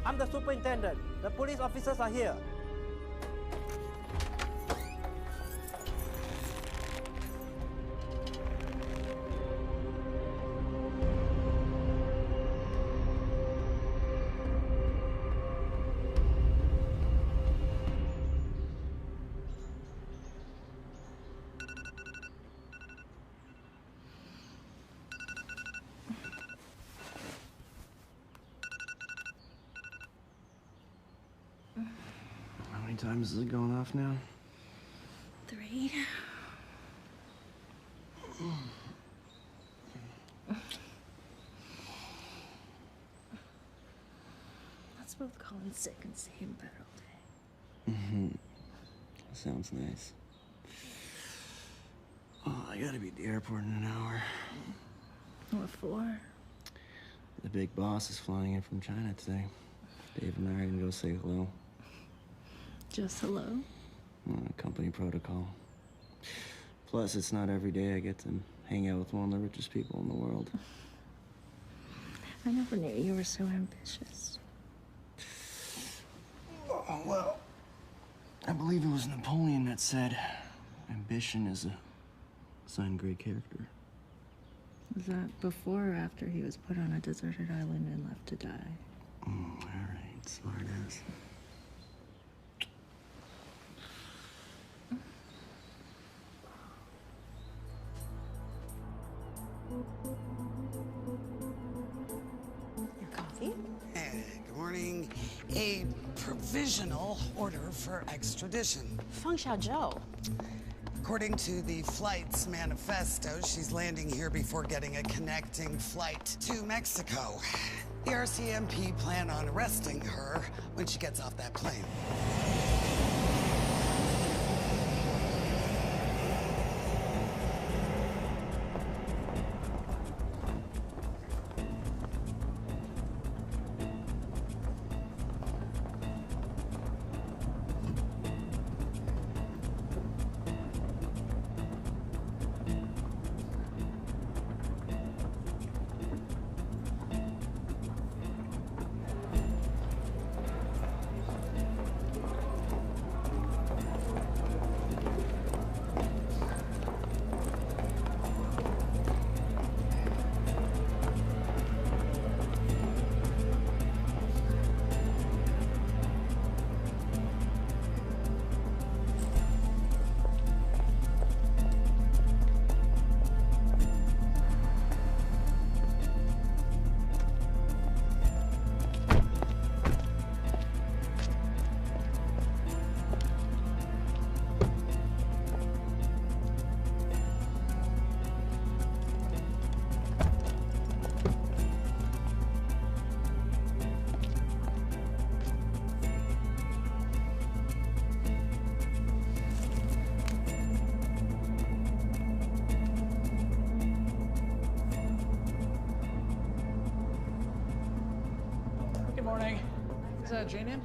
I'm the superintendent. The police officers are here. How many times is it going off now? 3. Let's both call in sick and stay in bed all day. Mm-hmm. Sounds nice. Oh, I gotta be at the airport in an hour. What for? The big boss is flying in from China today. Dave and I are gonna go say hello. Just hello? Company protocol. Plus, it's not every day I get to hang out with one of the richest people in the world. I never knew you were so ambitious. Oh, well, I believe it was Napoleon that said, ambition is a sign of great character. Was that before or after he was put on a deserted island and left to die? All right, smart ass. Your coffee? Hey, good morning. A provisional order for extradition. Feng Xiaozhou. According to the flight's manifesto, she's landing here before getting a connecting flight to Mexico. The RCMP plan on arresting her when she gets off that plane. Jane in?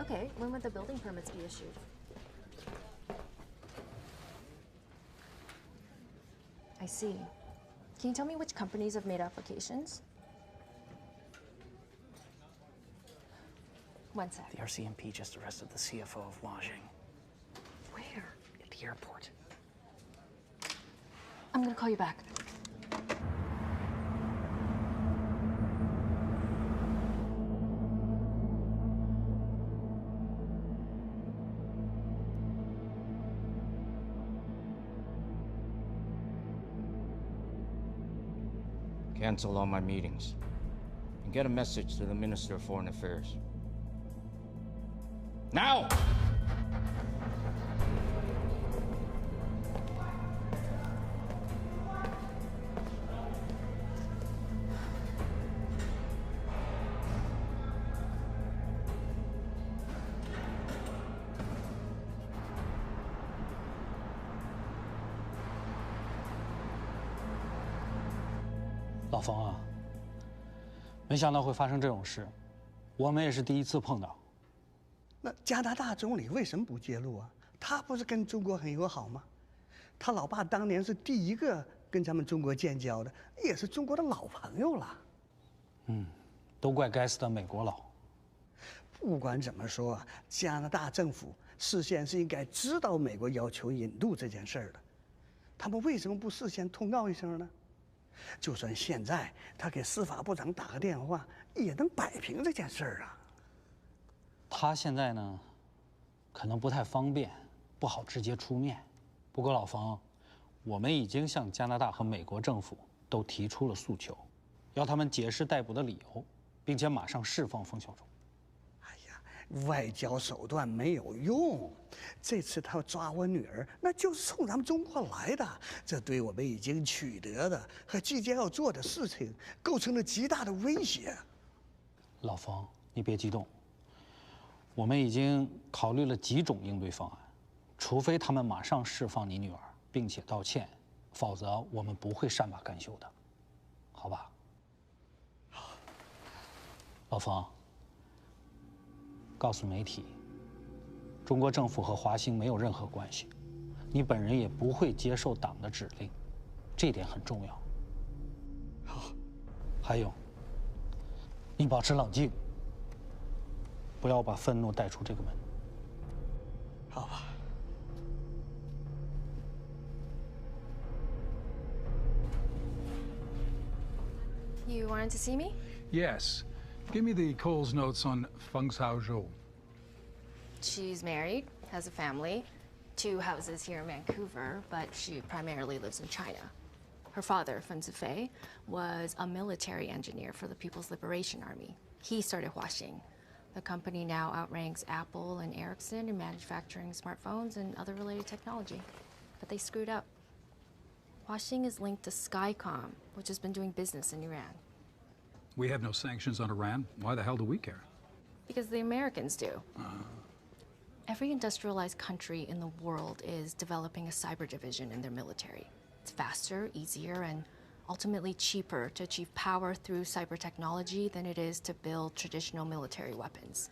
Okay, when would the building permits be issued? I see. Can you tell me which companies have made applications? One sec. The RCMP just arrested the CFO of Wajing. Where? At the airport. I'm gonna call you back. Cancel all my meetings. And get a message to the Minister of Foreign Affairs. Now! 老冯啊，没想到会发生这种事，我们也是第一次碰到。那加拿大总理为什么不揭露啊？他不是跟中国很友好吗？他老爸当年是第一个跟咱们中国建交的，也是中国的老朋友了。都怪该死的美国佬。不管怎么说，加拿大政府事先是应该知道美国要求引渡这件事儿的，他们为什么不事先通告一声呢？就算现在他给司法部长打个电话，也能摆平这件事儿啊。他现在呢，可能不太方便，不好直接出面。不过老冯，我们已经向加拿大和美国政府都提出了诉求，要他们解释逮捕的理由，并且马上释放冯小忠。外交手段没有用，这次他要抓我女儿，那就是冲咱们中国来的，这对我们已经取得的和即将要做的事情构成了极大的威胁。老冯，你别激动，我们已经考虑了几种应对方案，除非他们马上释放你女儿，并且道歉，否则我们不会善罢甘休的，好吧？老冯。告诉媒体，中国政府和华兴没有任何关系，你本人也不会接受党的指令，这点很重要。好，还有，你保持冷静，不要把愤怒带出这个门。好吧。You wanted to see me? Yes. Give me the Cole's notes on Feng Xiaozhou. She's married, has a family, 2 houses here in Vancouver, but she primarily lives in China. Her father, Feng Zifei, was a military engineer for the People's Liberation Army. He started Huawei. The company now outranks Apple and Ericsson in manufacturing smartphones and other related technology. But they screwed up. Huawei is linked to Skycom, which has been doing business in Iran. We have no sanctions on Iran. Why the hell do we care? Because the Americans do. Every industrialized country in the world is developing a cyber division in their military. It's faster, easier, and ultimately cheaper to achieve power through cyber technology than it is to build traditional military weapons.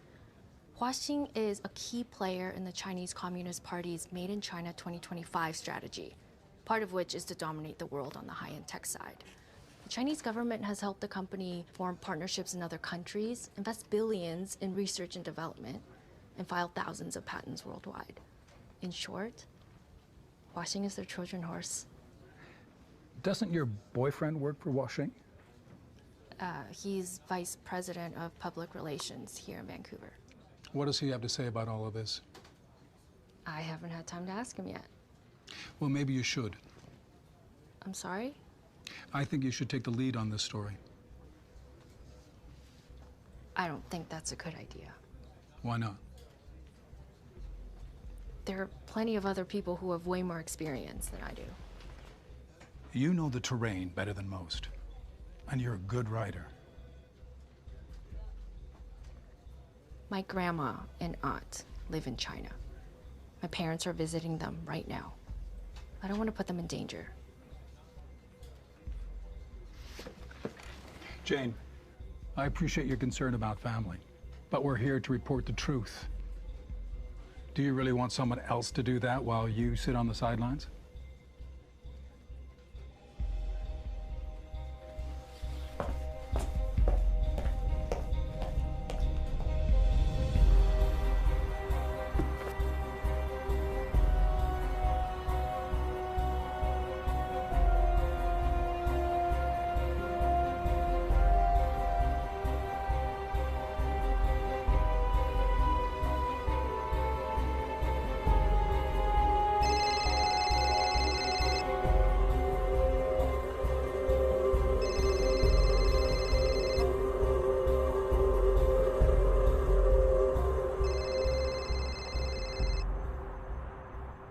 Huawei is a key player in the Chinese Communist Party's Made in China 2025 strategy, part of which is to dominate the world on the high-end tech side. The Chinese government has helped the company form partnerships in other countries, invest billions in research and development, and file thousands of patents worldwide. In short, Huawei is their Trojan horse. Doesn't your boyfriend work for Huawei? He's vice president of public relations here in Vancouver. What does he have to say about all of this? I haven't had time to ask him yet. Well, maybe you should. I'm sorry? I think you should take the lead on this story. I don't think that's a good idea. Why not? There are plenty of other people who have way more experience than I do. You know the terrain better than most, and you're a good writer. My grandma and aunt live in China. My parents are visiting them right now. I don't want to put them in danger. Jane, I appreciate your concern about family, but we're here to report the truth. Do you really want someone else to do that while you sit on the sidelines?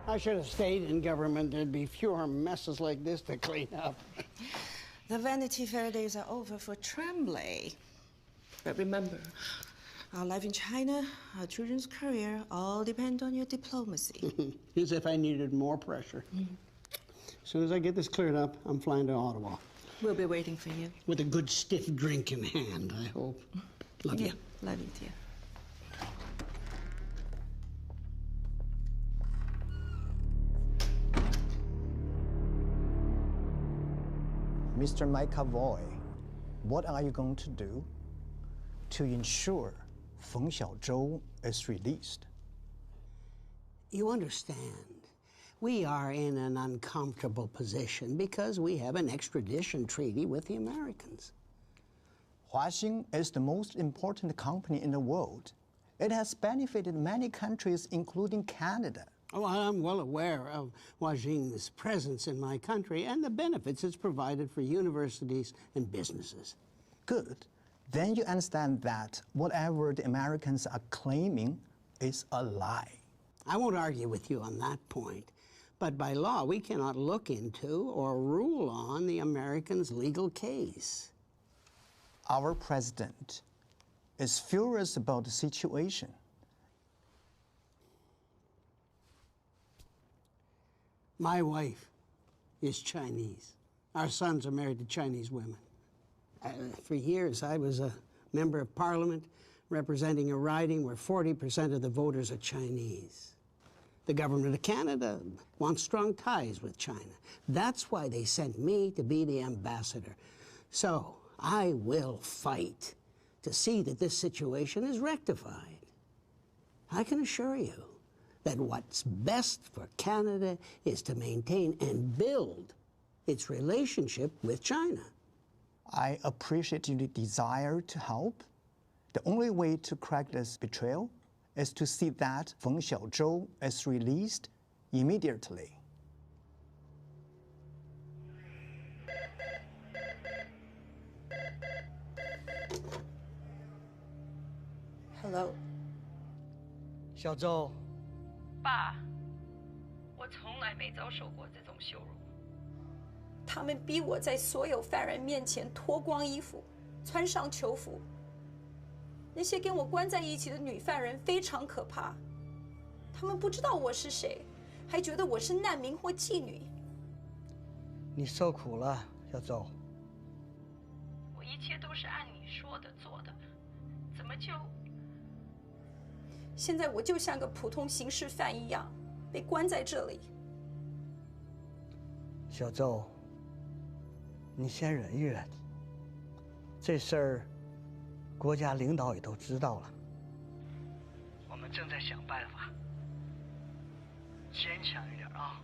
I should have stayed in government. There'd be fewer messes like this to clean up. The Vanity Fair days are over for Tremblay. But remember, our life in China, our children's career, all depend on your diplomacy. As if I needed more pressure. As soon as I get this cleared up, I'm flying to Ottawa. We'll be waiting for you. With a good stiff drink in hand, I hope. Love you. Love you, dear. Mr. McAvoy, what are you going to do to ensure Feng Xiaozhou is released? You understand, we are in an uncomfortable position because we have an extradition treaty with the Americans. Huawei is the most important company in the world. It has benefited many countries, including Canada. Oh, I'm well aware of Huawei's presence in my country and the benefits it's provided for universities and businesses. Good. Then you understand that whatever the Americans are claiming is a lie. I won't argue with you on that point. But by law, we cannot look into or rule on the Americans' legal case. Our president is furious about the situation. My wife is Chinese. Our sons are married to Chinese women. For years, I was a member of parliament representing a riding where 40% of the voters are Chinese. The government of Canada wants strong ties with China. That's why they sent me to be the ambassador. So I will fight to see that this situation is rectified. I can assure you that what's best for Canada is to maintain and build its relationship with China. I appreciate your desire to help. The only way to correct this betrayal is to see that Feng Xiaozhou is released immediately. Hello. 小周。爸，我从来没遭受过这种羞辱。他们逼我在所有犯人面前脱光衣服，穿上囚服。那些跟我关在一起的女犯人非常可怕，他们不知道我是谁，还觉得我是难民或妓女。你受苦了，小周。我一切都是按你说的做的，怎么就……现在我就像个普通刑事犯一样，被关在这里。小周，你先忍一忍。这事儿，国家领导也都知道了。我们正在想办法，坚强一点啊。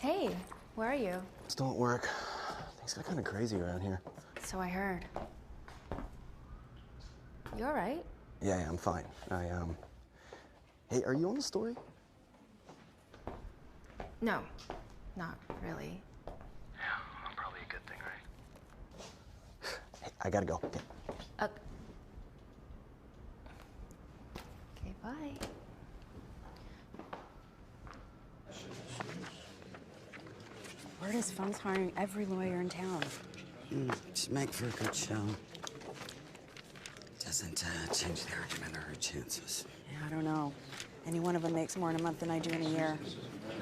Hey, where are you? Still at work. Things got kind of crazy around here. So I heard. You all right? Yeah, I'm fine. Hey, are you on the story? No, not really. Yeah, probably a good thing, right? Hey, I gotta go. Okay. Okay, bye. Word is Feng's hiring every lawyer in town. Should make for a good show. Doesn't change the argument or her chances. Yeah, I don't know. Any one of them makes more in a month than I do in a year.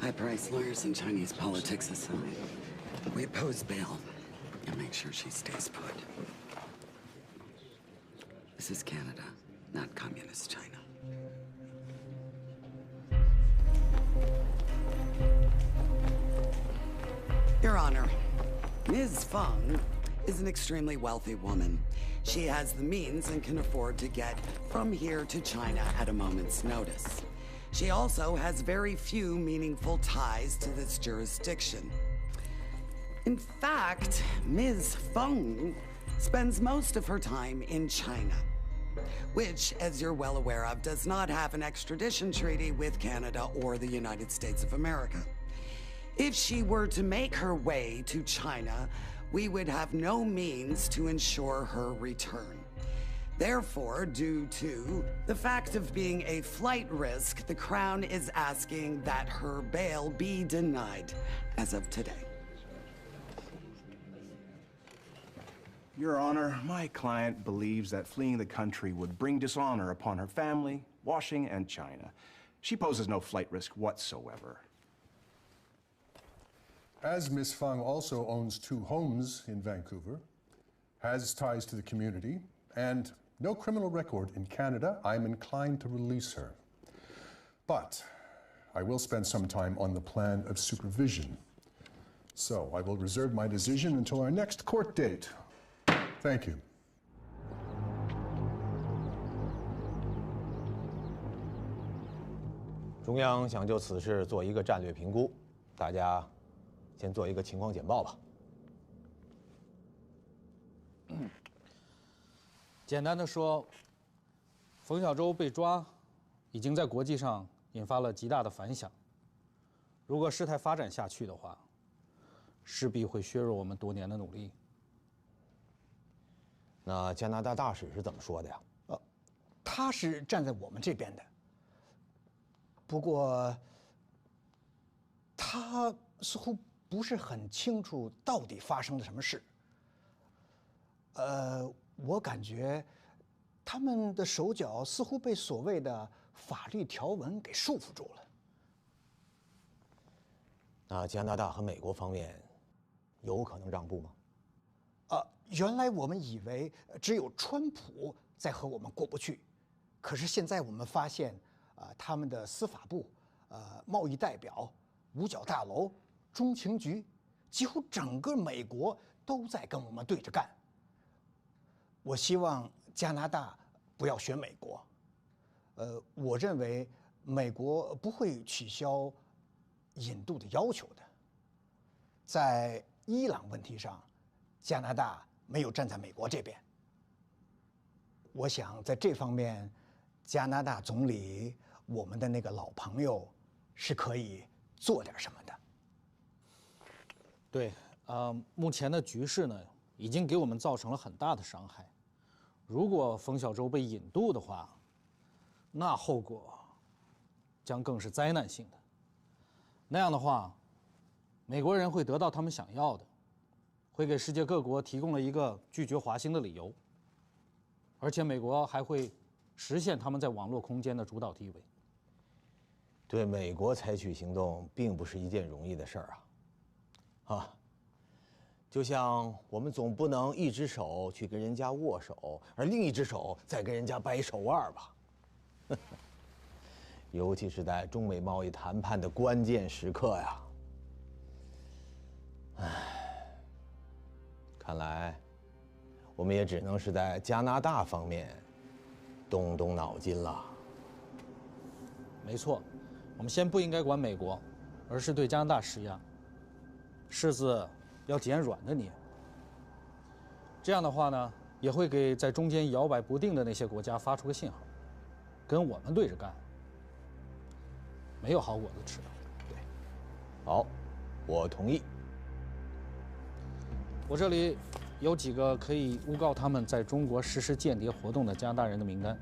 High-priced lawyers and Chinese politics aside, we oppose bail and make sure she stays put. This is Canada, not communist China. Your Honor, Ms. Feng is an extremely wealthy woman. She has the means and can afford to get from here to China at a moment's notice. She also has very few meaningful ties to this jurisdiction. In fact, Ms. Feng spends most of her time in China, which, as you're well aware of, does not have an extradition treaty with Canada or the United States of America. If she were to make her way to China, we would have no means to ensure her return. Therefore, due to the fact of being a flight risk, the Crown is asking that her bail be denied as of today. Your Honor, my client believes that fleeing the country would bring dishonor upon her family, Washing, and China. She poses no flight risk whatsoever. As Miss Fang also owns 2 homes in Vancouver, has ties to the community, and no criminal record in Canada, I'm inclined to release her. But I will spend some time on the plan of supervision. So I will reserve my decision until our next court date. Thank you. 中央想就此事做一个战略评估，大家先做一个情况简报吧。简单的说，冯小舟被抓，已经在国际上引发了极大的反响。如果事态发展下去的话，势必会削弱我们多年的努力。那加拿大大使是怎么说的呀？他是站在我们这边的。不过，他似乎不是很清楚到底发生了什么事。我感觉他们的手脚似乎被所谓的法律条文给束缚住了。那加拿大和美国方面有可能让步吗？原来我们以为只有川普在和我们过不去，可是现在我们发现，他们的司法部、贸易代表、五角大楼、中情局，几乎整个美国都在跟我们对着干。我希望加拿大不要学美国。我认为美国不会取消引渡的要求的。在伊朗问题上，加拿大没有站在美国这边。我想在这方面，加拿大总理，我们的那个老朋友，是可以做点什么的。对，目前的局势呢，已经给我们造成了很大的伤害。如果冯小舟被引渡的话，那后果将更是灾难性的。那样的话，美国人会得到他们想要的，会给世界各国提供了一个拒绝华兴的理由，而且美国还会实现他们在网络空间的主导地位。对美国采取行动并不是一件容易的事儿啊，就像我们总不能一只手去跟人家握手，而另一只手再跟人家掰手腕吧。尤其是在中美贸易谈判的关键时刻呀。看来我们也只能是在加拿大方面动动脑筋了。没错，我们先不应该管美国，而是对加拿大施压，柿子要捡软的捏。这样的话呢，也会给在中间摇摆不定的那些国家发出个信号，跟我们对着干，没有好果子吃。对，好，我同意。我这里有几个可以诬告他们在中国实施间谍活动的加拿大人的名单，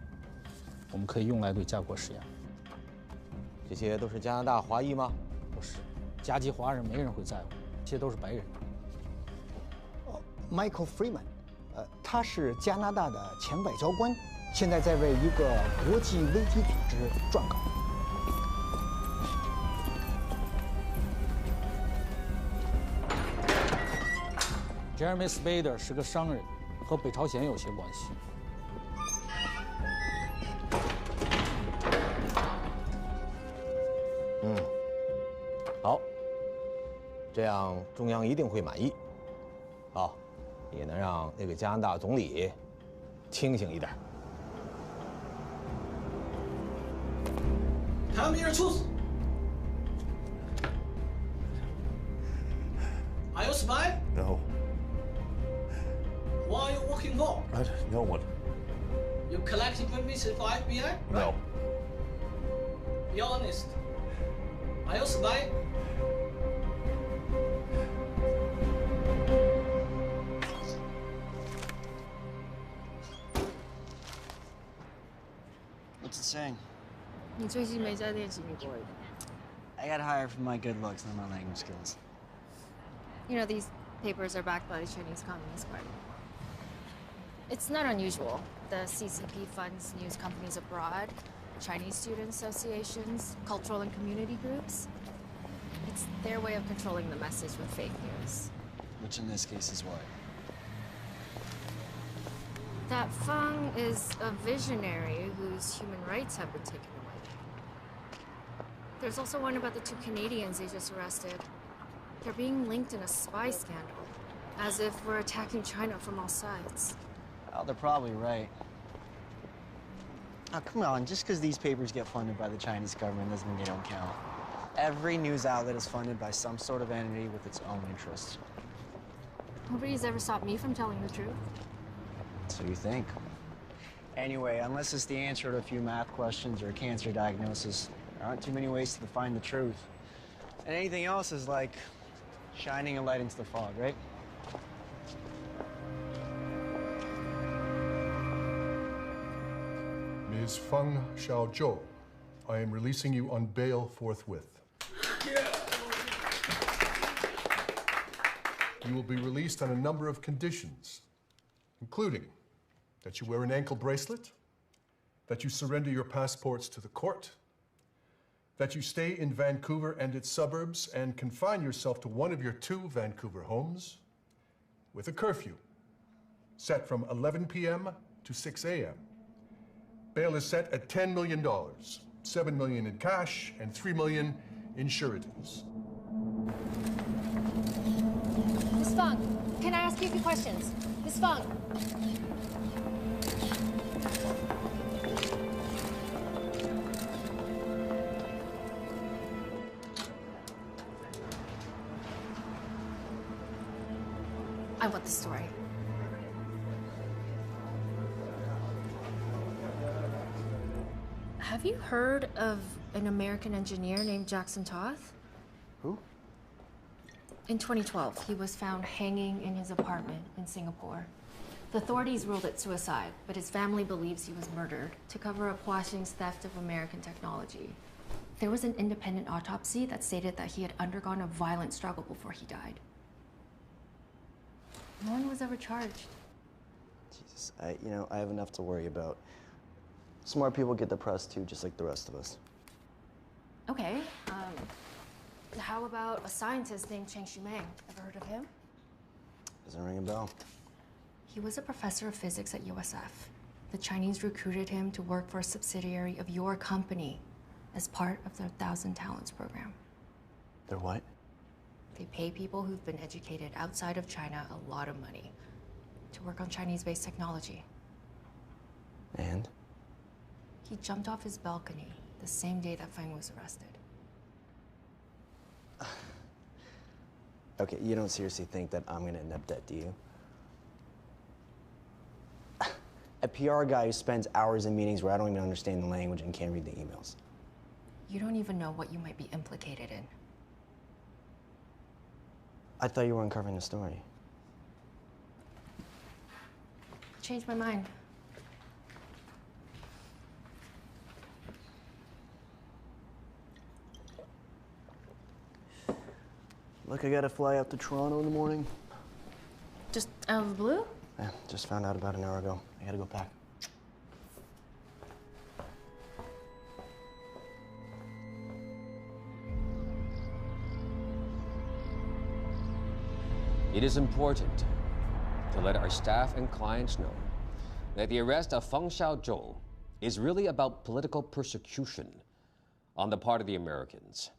我们可以用来对加国施压。这些都是加拿大华裔吗？不是，加籍华人没人会在乎，这些都是白人。Michael Freeman，他是加拿大的前外交官，现在在为一个国际危机组织撰稿。Jeremy Spader 是个商人，和北朝鲜有些关系。好，这样中央一定会满意。好，也能让那个加拿大总理清醒一点。Tell me your truth. Are you a spy? No. Who are you working for? No one. You collecting information for FBI? No. Be honest. Are you a spy? What's it saying? 你最近没在练习你国语 I got hired for my good looks, not my language skills. You know, these papers are backed by the Chinese Communist Party. It's not unusual. The CCP funds news companies abroad, Chinese student associations, cultural and community groups. It's their way of controlling the message with fake news. Which in this case is what? That Feng is a visionary whose human rights have been taken away. There's also one about the 2 Canadians they just arrested. They're being linked in a spy scandal, as if we're attacking China from all sides. Oh, they're probably right. Oh, come on, just because these papers get funded by the Chinese government doesn't mean they don't count. Every news outlet is funded by some sort of entity with its own interests. Nobody's ever stopped me from telling the truth. So you think. Anyway, unless it's the answer to a few math questions or a cancer diagnosis, there aren't too many ways to find the truth. And anything else is like shining a light into the fog, right? Ms. Feng Xiaozhou, I am releasing you on bail forthwith. You will be released on a number of conditions, including that you wear an ankle bracelet, that you surrender your passports to the court, that you stay in Vancouver and its suburbs and confine yourself to one of your 2 Vancouver homes with a curfew set from 11 p.m. to 6 a.m. Bail is set at $10 million, $7 million in cash and $3 million in sureties. Miss Feng, can I ask you a few questions? Miss Feng. I want the story. Have you heard of an American engineer named Jackson Toth? Who? In 2012, he was found hanging in his apartment in Singapore. The authorities ruled it suicide, but his family believes he was murdered to cover up Huawei's theft of American technology. There was an independent autopsy that stated that he had undergone a violent struggle before he died. No one was ever charged. Jesus, I have enough to worry about. Smart people get depressed too, just like the rest of us. Okay, how about a scientist named Cheng Shumeng? Ever heard of him? Doesn't ring a bell. He was a professor of physics at USF. The Chinese recruited him to work for a subsidiary of your company as part of their 1,000 Talents program. They're what? They pay people who've been educated outside of China a lot of money to work on Chinese-based technology. And? He jumped off his balcony the same day that Feng was arrested. Okay, you don't seriously think that I'm gonna end up dead, do you? A PR guy who spends hours in meetings where I don't even understand the language and can't read the emails. You don't even know what you might be implicated in. I thought you were uncovering the story. Changed my mind. Look, I gotta fly out to Toronto in the morning. Just out of the blue? Yeah, just found out about an hour ago. I gotta go pack. It is important to let our staff and clients know that the arrest of Feng Xiaozhou is really about political persecution on the part of the Americans.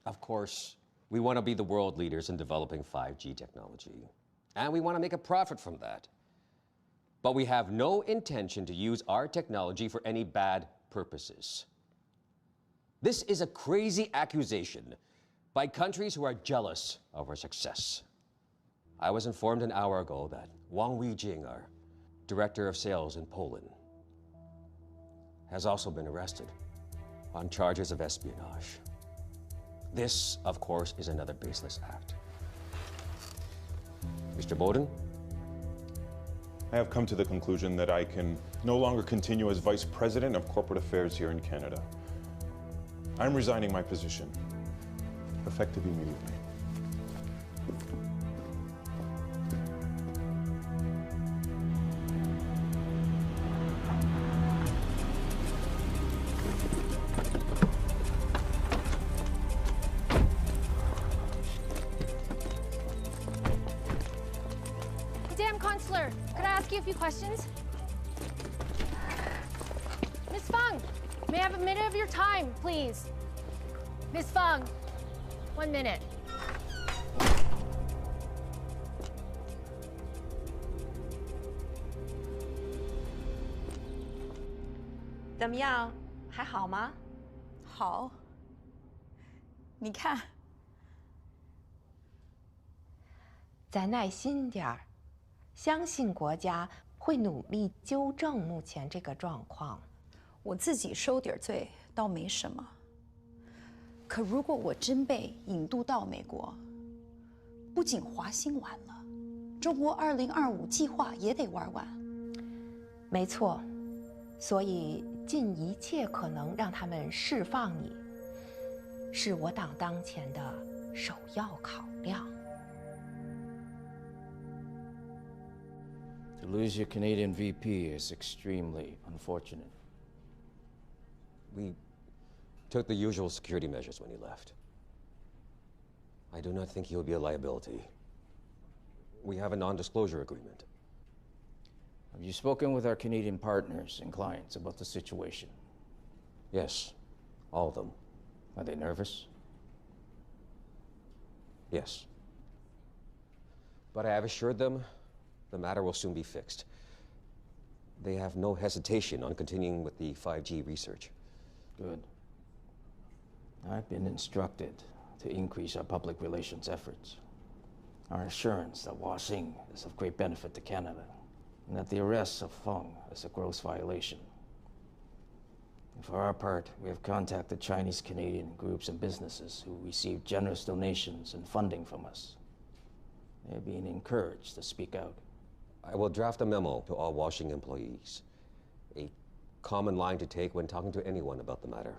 Of course, we want to be the world leaders in developing 5G technology, and we want to make a profit from that. But we have no intention to use our technology for any bad purposes. This is a crazy accusation by countries who are jealous of our success. I was informed an hour ago that Wang Weijing, our director of sales in Poland, has also been arrested on charges of espionage. This, of course, is another baseless act. Mr. Bowden? I have come to the conclusion that I can no longer continue as Vice President of Corporate Affairs here in Canada. I'm resigning my position, effective immediately. you a few questions? Miss Feng, may I have a minute of your time, please? Miss Feng, 1 minute. 怎么样？还好吗？好。你看，再耐心点儿，相信国家会努力纠正目前这个状况。我自己收点罪倒没什么，可如果我真被引渡到美国，不仅华兴完了，中国2025计划也得玩完。没错，所以尽一切可能让他们释放你，是我党当前的首要考量。To lose your Canadian VP is extremely unfortunate. We took the usual security measures when he left. I do not think he will be a liability. We have a non-disclosure agreement. Have you spoken with our Canadian partners and clients about the situation? Yes, all of them. Are they nervous? Yes. But I have assured them the matter will soon be fixed. They have no hesitation on continuing with the 5G research. Good. I've been instructed to increase our public relations efforts. Our assurance that Huawei is of great benefit to Canada, and that the arrest of Feng is a gross violation. And for our part, we have contacted Chinese Canadian groups and businesses who receive generous donations and funding from us. They're being encouraged to speak out. I will draft a memo to all Washington employees. A common line to take when talking to anyone about the matter.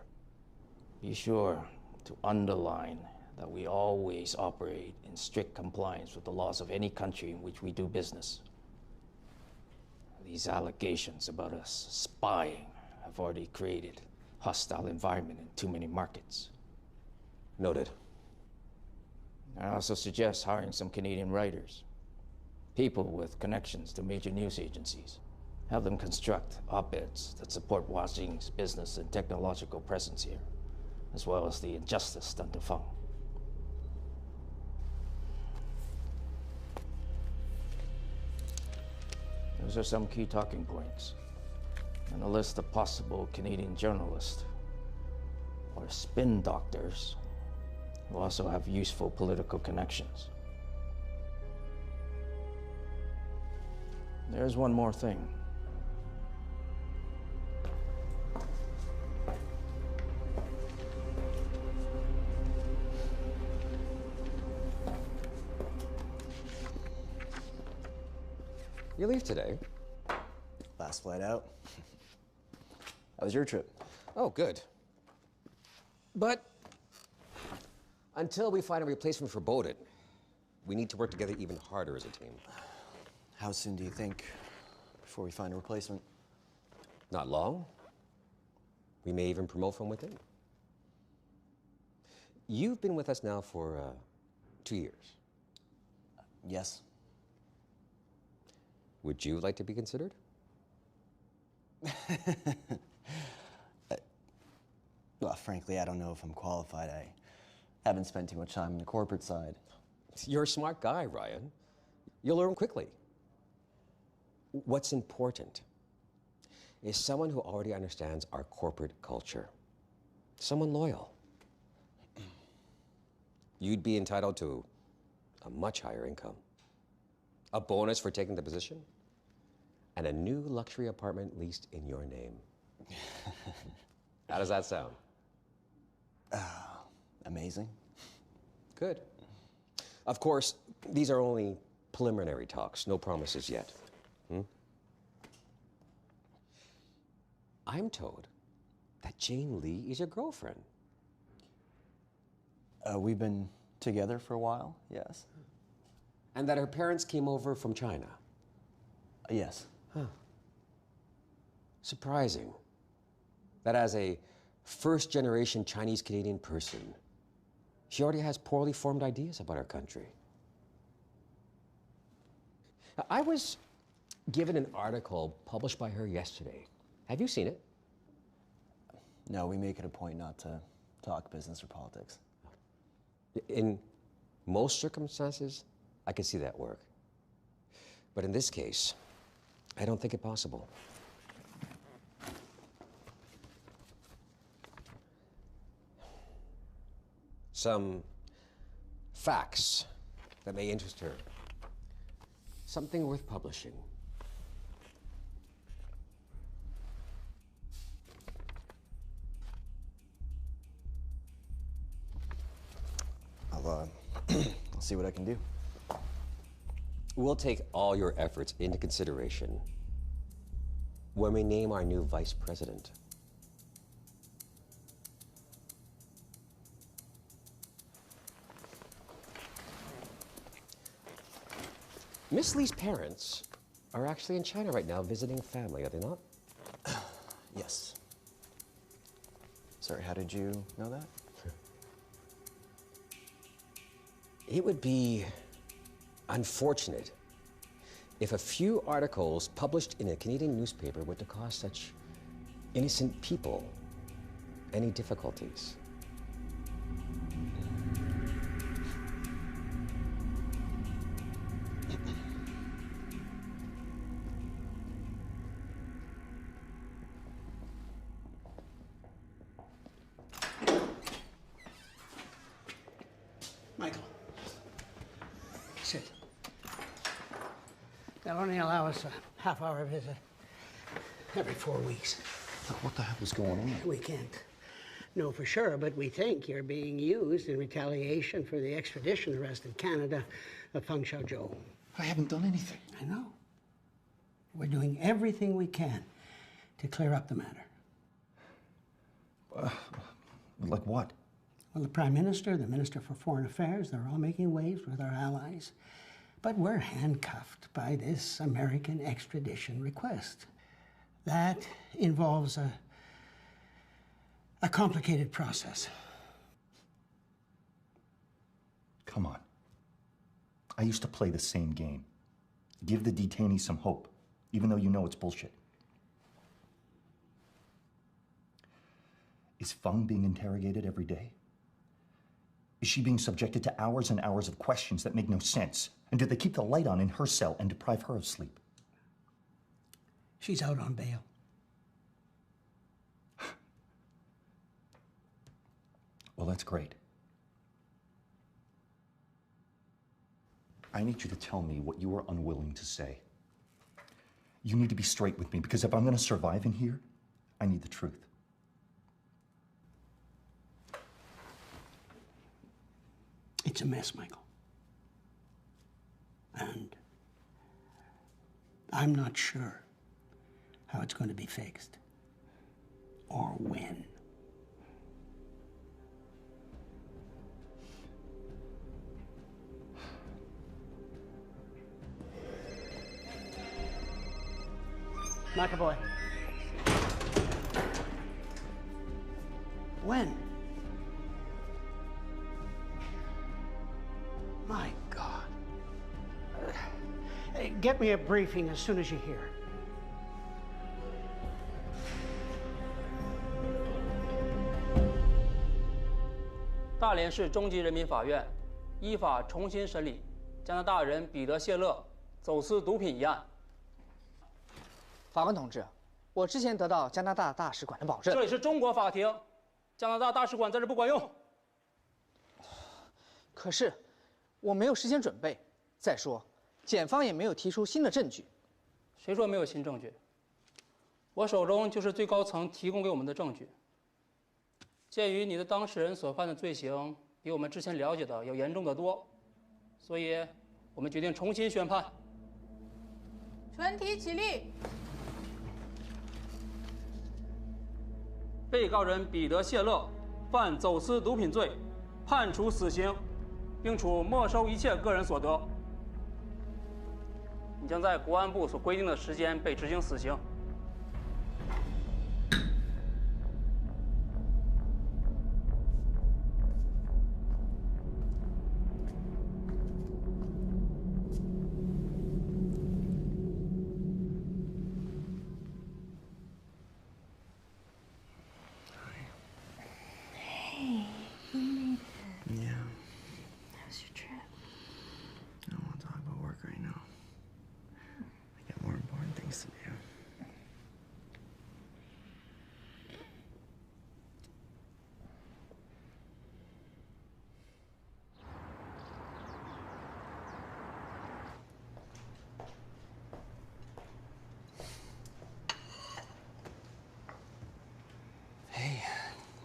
Be sure to underline that we always operate in strict compliance with the laws of any country in which we do business. These allegations about us spying have already created a hostile environment in too many markets. Noted. I also suggest hiring some Canadian writers, people with connections to major news agencies. Have them construct op-eds that support Huawei's business and technological presence here, as well as the injustice done to Feng. Those are some key talking points, and a list of possible Canadian journalists or spin doctors who also have useful political connections. There's one more thing. You leave today? Last flight out. How was your trip? Oh, good. But until we find a replacement for Bowden, we need to work together even harder as a team. How soon do you think before we find a replacement? Not long. We may even promote from within. You've been with us now for 2 years. Yes. Would you like to be considered? Well, frankly, I don't know if I'm qualified. I haven't spent too much time on the corporate side. You're a smart guy, Ryan. You'll learn quickly. What's important is someone who already understands our corporate culture. Someone loyal. You'd be entitled to a much higher income, a bonus for taking the position, and a new luxury apartment leased in your name. How does that sound? Amazing. Good. Of course, these are only preliminary talks, no promises yet. I'm told that Jane Lee is your girlfriend. We've been together for a while, yes. And that her parents came over from China? Yes. Huh. Surprising that as a first-generation Chinese-Canadian person, she already has poorly formed ideas about our country. Now, I was given an article published by her yesterday. Have you seen it? No, we make it a point not to talk business or politics. In most circumstances, I could see that work. But in this case, I don't think it possible. Some facts that may interest her. Something worth publishing. I'll see what I can do. We'll take all your efforts into consideration when we name our new vice president. Miss Lee's parents are actually in China right now visiting family, are they not? Yes. Sorry, how did you know that? It would be unfortunate if a few articles published in a Canadian newspaper were to cause such innocent people any difficulties. Michael, sit. They'll only allow us a half-hour visit every 4 weeks. Look, what the hell is going on? We can't know for sure, but we think you're being used in retaliation for the extradition arrest in Canada of Feng Xiaozhou. I haven't done anything. I know. We're doing everything we can to clear up the matter. Like what? Well, the Prime Minister, the Minister for Foreign Affairs, they're all making waves with our allies. But we're handcuffed by this American extradition request. That involves a complicated process. Come on. I used to play the same game. Give the detainees some hope, even though you know it's bullshit. Is Feng being interrogated every day? Is she being subjected to hours and hours of questions that make no sense? And do they keep the light on in her cell and deprive her of sleep? She's out on bail. Well, that's great. I need you to tell me what you are unwilling to say. You need to be straight with me, because if I'm going to survive in here, I need the truth. It's a mess, Michael. And I'm not sure how it's going to be fixed or when. McAvoy. When? My God. Get me a briefing as soon as you hear. 大连市中级人民法院依法重新审理加拿大人彼得·谢勒走私毒品一案。法官同志，我之前得到加拿大大使馆的保证。这里是中国法庭，加拿大大使馆在这不管用。可是，我没有时间准备。再说，检方也没有提出新的证据。谁说没有新证据？我手中就是最高层提供给我们的证据。鉴于你的当事人所犯的罪行比我们之前了解的要严重得多，所以我们决定重新宣判。全体起立。被告人彼得·谢勒犯走私毒品罪，判处死刑，并处没收一切个人所得。你将在国安部所规定的时间被执行死刑。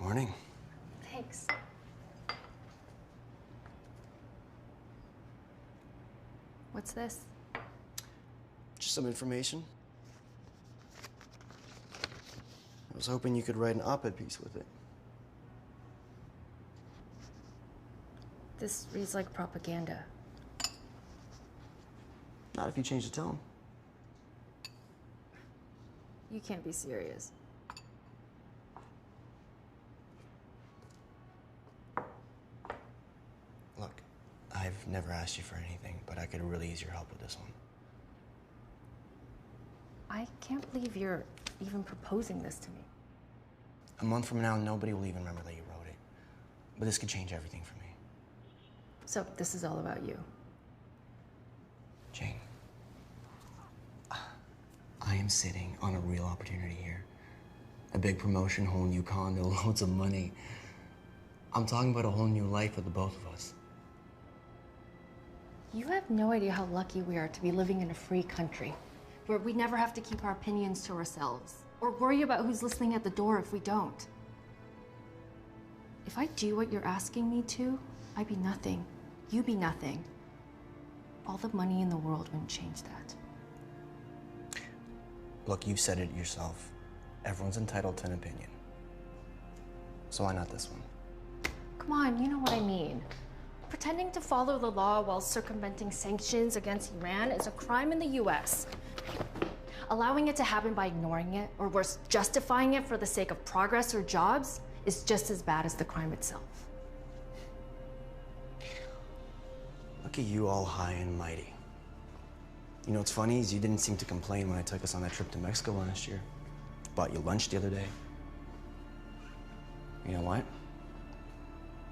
Morning. Thanks. What's this? Just some information. I was hoping you could write an op-ed piece with it. This reads like propaganda. Not if you change the tone. You can't be serious. Look, I've never asked you for anything, but I could really use your help with this one. I can't believe you're even proposing this to me. A month from now, nobody will even remember that you wrote it. But this could change everything for me. So this is all about you. Jane, I am sitting on a real opportunity here. A big promotion, whole new condo, loads of money. I'm talking about a whole new life for the both of us. You have no idea how lucky we are to be living in a free country, where we never have to keep our opinions to ourselves, or worry about who's listening at the door if we don't. If I do what you're asking me to, I'd be nothing. You'd be nothing. All the money in the world wouldn't change that. Look, you've said it yourself. Everyone's entitled to an opinion. So why not this one? Come on, you know what I mean. Pretending to follow the law while circumventing sanctions against Iran is a crime in the US. Allowing it to happen by ignoring it, or worse, justifying it for the sake of progress or jobs, is just as bad as the crime itself. Look at you all high and mighty. You know what's funny is you didn't seem to complain when I took us on that trip to Mexico last year. Bought you lunch the other day. You know what?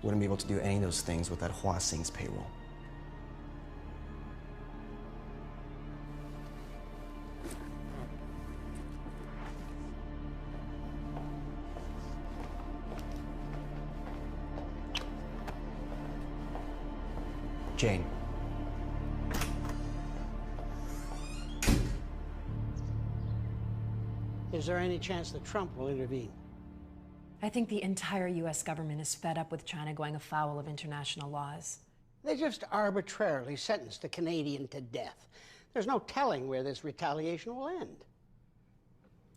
Wouldn't be able to do any of those things without Hua Xing's payroll. Jane. Is there any chance that Trump will intervene? I think the entire U.S. government is fed up with China going afoul of international laws. They just arbitrarily sentenced a Canadian to death. There's no telling where this retaliation will end.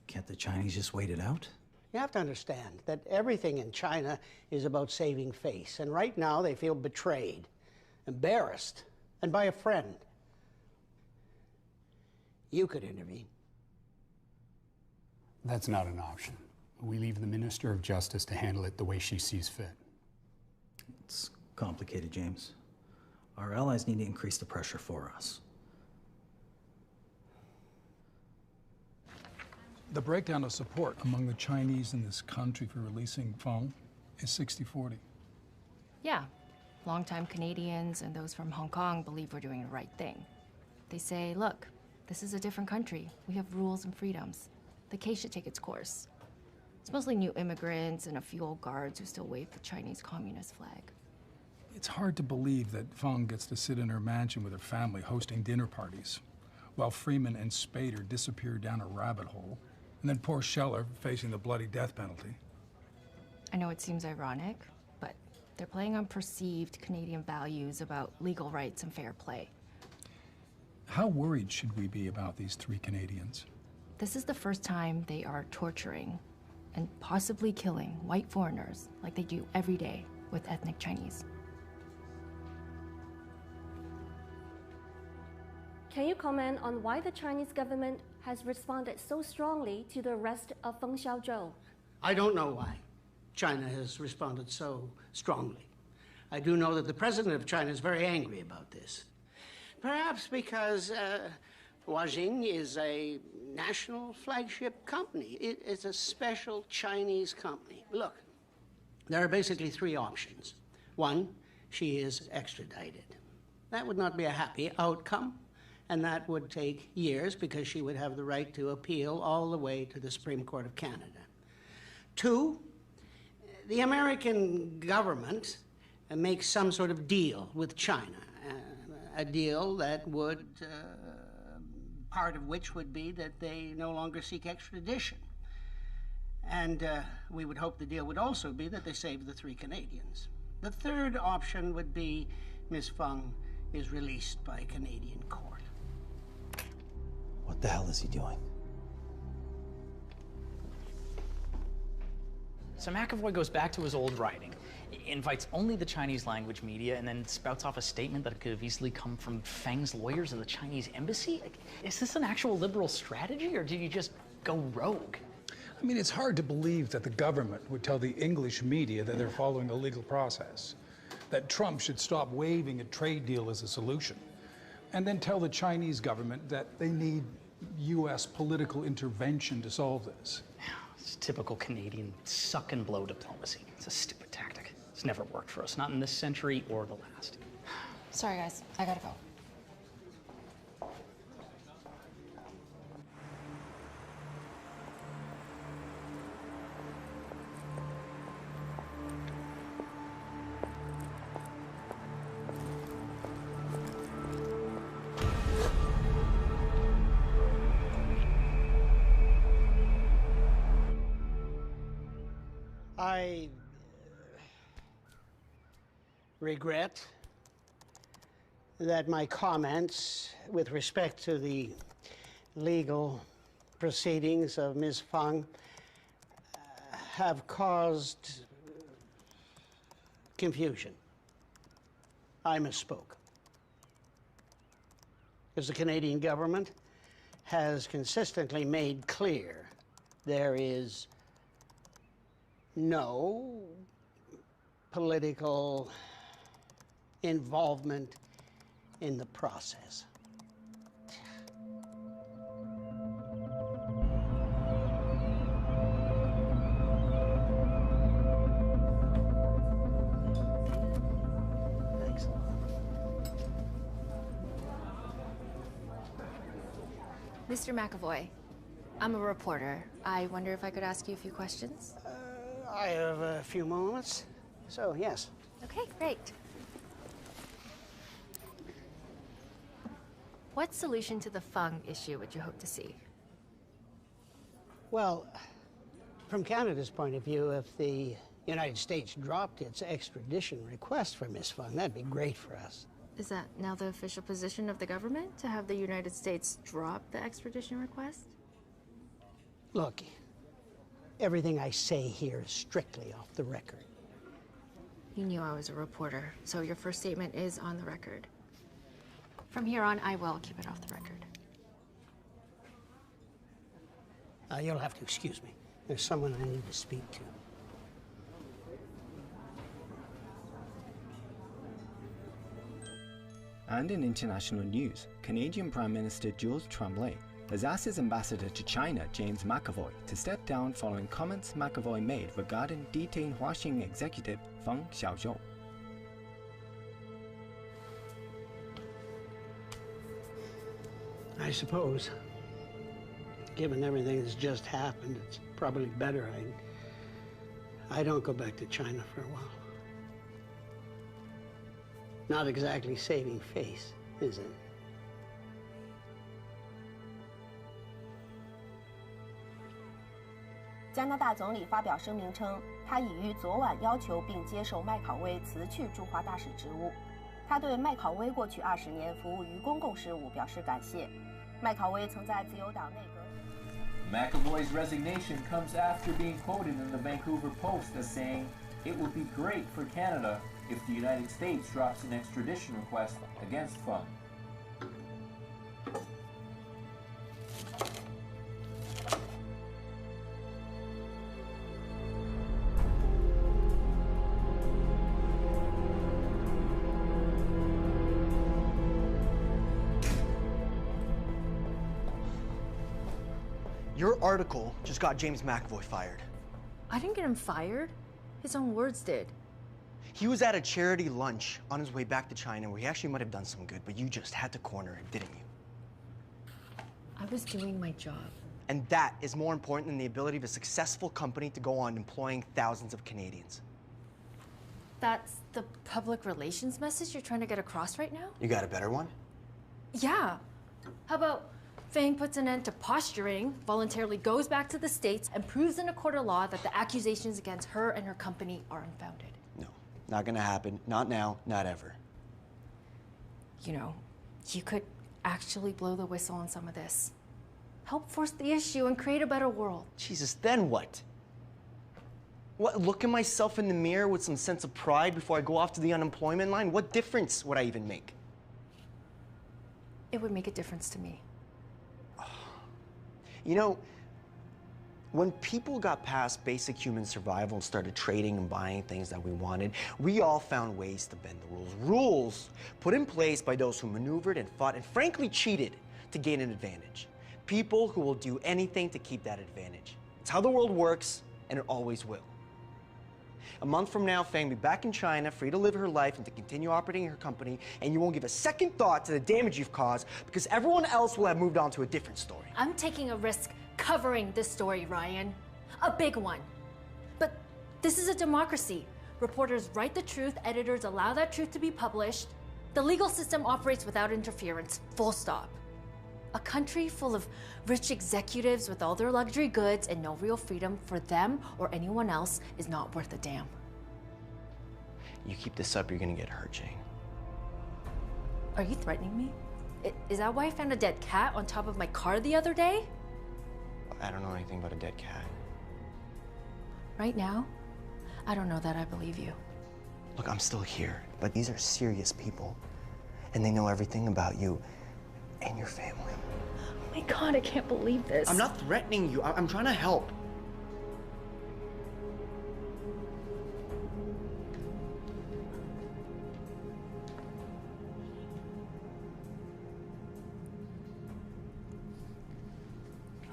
Can't the Chinese just wait it out? You have to understand that everything in China is about saving face, and right now they feel betrayed, embarrassed, and by a friend. You could intervene. That's not an option. We leave the Minister of Justice to handle it the way she sees fit. It's complicated, James. Our allies need to increase the pressure for us. The breakdown of support among the Chinese in this country for releasing Feng is 60-40. Yeah, longtime Canadians and those from Hong Kong believe we're doing the right thing. They say, look, this is a different country. We have rules and freedoms. The case should take its course. It's mostly new immigrants and a few old guards who still wave the Chinese Communist flag. It's hard to believe that Feng gets to sit in her mansion with her family hosting dinner parties, while Freeman and Spader disappear down a rabbit hole, and then poor Scheller facing the bloody death penalty. I know it seems ironic, but they're playing on perceived Canadian values about legal rights and fair play. How worried should we be about these three Canadians? This is the first time they are torturing and possibly killing white foreigners like they do every day with ethnic Chinese. Can you comment on why the Chinese government has responded so strongly to the arrest of Feng Xiaozhou? I don't know why China has responded so strongly. I do know that the president of China is very angry about this. Perhaps because Huawei is a national flagship company. It is a special Chinese company. Look, there are basically three options. One, she is extradited. That would not be a happy outcome, and that would take years because she would have the right to appeal all the way to the Supreme Court of Canada. Two, the American government makes some sort of deal with China, a deal that would part of which would be that they no longer seek extradition. And we would hope the deal would also be that they save the 3 Canadians. The third option would be Miss Fung is released by a Canadian court. What the hell is he doing? So McAvoy goes back to his old writing, invites only the Chinese language media, and then spouts off a statement that could have easily come from Feng's lawyers in the Chinese embassy. Is this an actual liberal strategy, or did you just go rogue? I mean, it's hard to believe that the government would tell the English media that they're following a legal process, that Trump should stop waving a trade deal as a solution, and then tell the Chinese government that they need U.S. political intervention to solve this. It's typical Canadian suck and blow diplomacy. It's a stupid tactic. It's never worked for us, not in this century or the last. Sorry, guys. I gotta go. I regret that my comments with respect to the legal proceedings of Ms. Fung have caused confusion. I misspoke. Because the Canadian government has consistently made clear there is no political involvement in the process. Thanks. Mr. McAvoy, I'm a reporter. I wonder if I could ask you a few questions? I have a few moments, so yes. Okay, great. What solution to the Fung issue would you hope to see? Well, from Canada's point of view, if the United States dropped its extradition request for Ms. Fung, that'd be great for us. Is that now the official position of the government, to have the United States drop the extradition request? Look, everything I say here is strictly off the record. You knew I was a reporter, so your first statement is on the record. From here on, I will keep it off the record. You'll have to excuse me. There's someone I need to speak to. And in international news, Canadian Prime Minister George Tremblay has asked his ambassador to China, James McAvoy, to step down following comments McAvoy made regarding detained Huawei executive Feng Xiaozhou. I suppose, given everything that's just happened, it's probably better I don't go back to China for a while. Not exactly saving face, is it? 加拿大总理发表声明称，他已于昨晚要求并接受麦考威辞去驻华大使职务。他对麦考威过去20年服务于公共事务表示感谢。麦考威曾在自由党内阁。McAvoy's resignation comes after being quoted in the Vancouver Post as saying, "It would be great for Canada if the United States drops an extradition request against Fung." Your article just got James McAvoy fired. I didn't get him fired. His own words did. He was at a charity lunch on his way back to China where he actually might have done some good, but you just had to corner him, didn't you? I was doing my job. And that is more important than the ability of a successful company to go on employing thousands of Canadians. That's the public relations message you're trying to get across right now? You got a better one? Yeah. How about Fang puts an end to posturing, voluntarily goes back to the States, and proves in a court of law that the accusations against her and her company are unfounded. No, not gonna happen. Not now, not ever. You know, you could actually blow the whistle on some of this. Help force the issue and create a better world. Jesus, then what? What, look at myself in the mirror with some sense of pride before I go off to the unemployment line? What difference would I even make? It would make a difference to me. You know, when people got past basic human survival and started trading and buying things that we wanted, we all found ways to bend the rules. Rules put in place by those who maneuvered and fought and frankly cheated to gain an advantage. People who will do anything to keep that advantage. It's how the world works, and it always will. A month from now, Fang will be back in China, free to live her life and to continue operating her company, and you won't give a second thought to the damage you've caused because everyone else will have moved on to a different story. I'm taking a risk covering this story, Ryan. A big one. But this is a democracy. Reporters write the truth, editors allow that truth to be published. The legal system operates without interference, full stop. A country full of rich executives with all their luxury goods and no real freedom for them or anyone else is not worth a damn. You keep this up, you're gonna get hurt, Jane. Are you threatening me? Is that why I found a dead cat on top of my car the other day? I don't know anything about a dead cat. Right now, I don't know that I believe you. Look, I'm still here, but these are serious people, and they know everything about you and your family. Oh my God, I can't believe this. I'm not threatening you. I'm trying to help.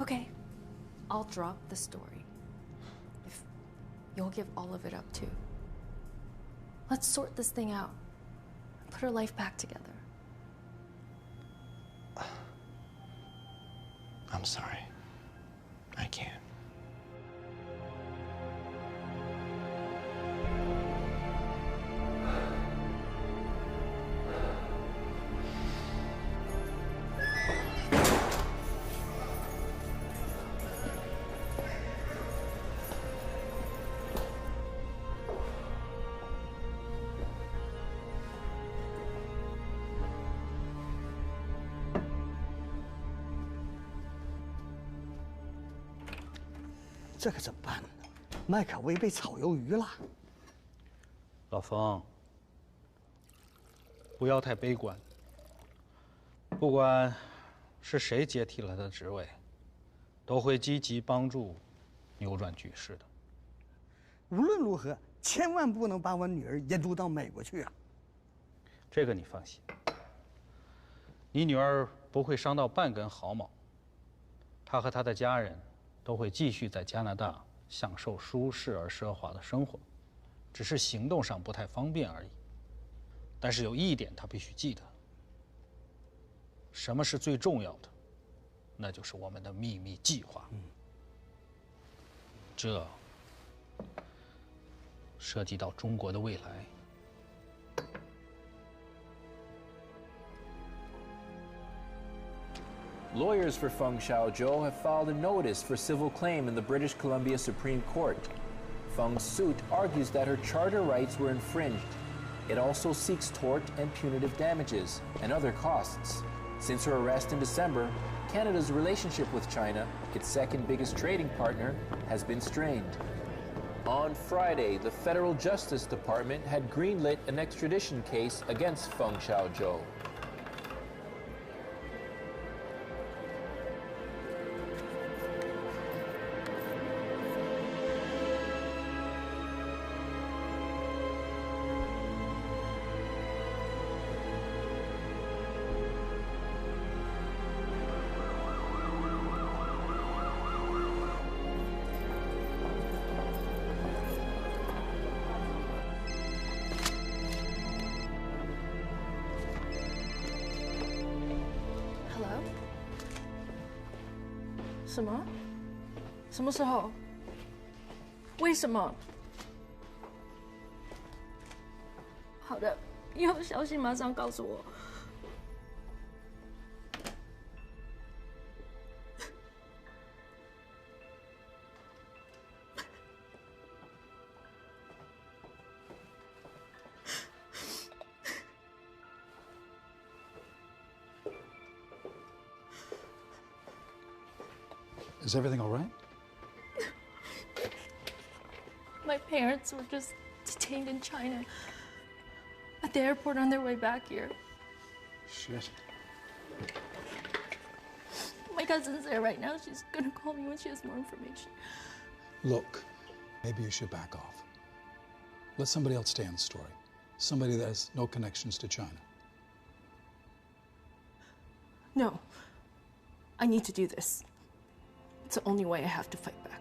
Okay, I'll drop the story. If you'll give all of it up too. Let's sort this thing out. Put her life back together. I'm sorry. I can't.这可怎么办呢？麦卡威被炒鱿鱼了。老冯，不要太悲观。不管是谁接替了他的职位，都会积极帮助扭转局势的。无论如何，千万不能把我女儿引渡到美国去啊！这个你放心，你女儿不会伤到半根毫毛。她和她的家人都会继续在加拿大享受舒适而奢华的生活，只是行动上不太方便而已。但是有一点她必须记得：什么是最重要的？那就是我们的秘密计划。这涉及到中国的未来。Lawyers for Feng Xiaozhou have filed a notice for civil claim in the British Columbia Supreme Court. Feng's suit argues that her charter rights were infringed. It also seeks tort and punitive damages and other costs. Since her arrest in December, Canada's relationship with China, its second biggest trading partner, has been strained. On Friday, the Federal Justice Department had greenlit an extradition case against Feng Xiaozhou. Hello? 什么？什么时候？为什么？好的，有消息马上告诉我。Is everything all right? My parents were just detained in China at the airport on their way back here. Shit. My cousin's there right now. She's gonna call me when she has more information. Look, maybe you should back off. Let somebody else stay on the story. Somebody that has no connections to China. No. I need to do this. It's the only way I have to fight back.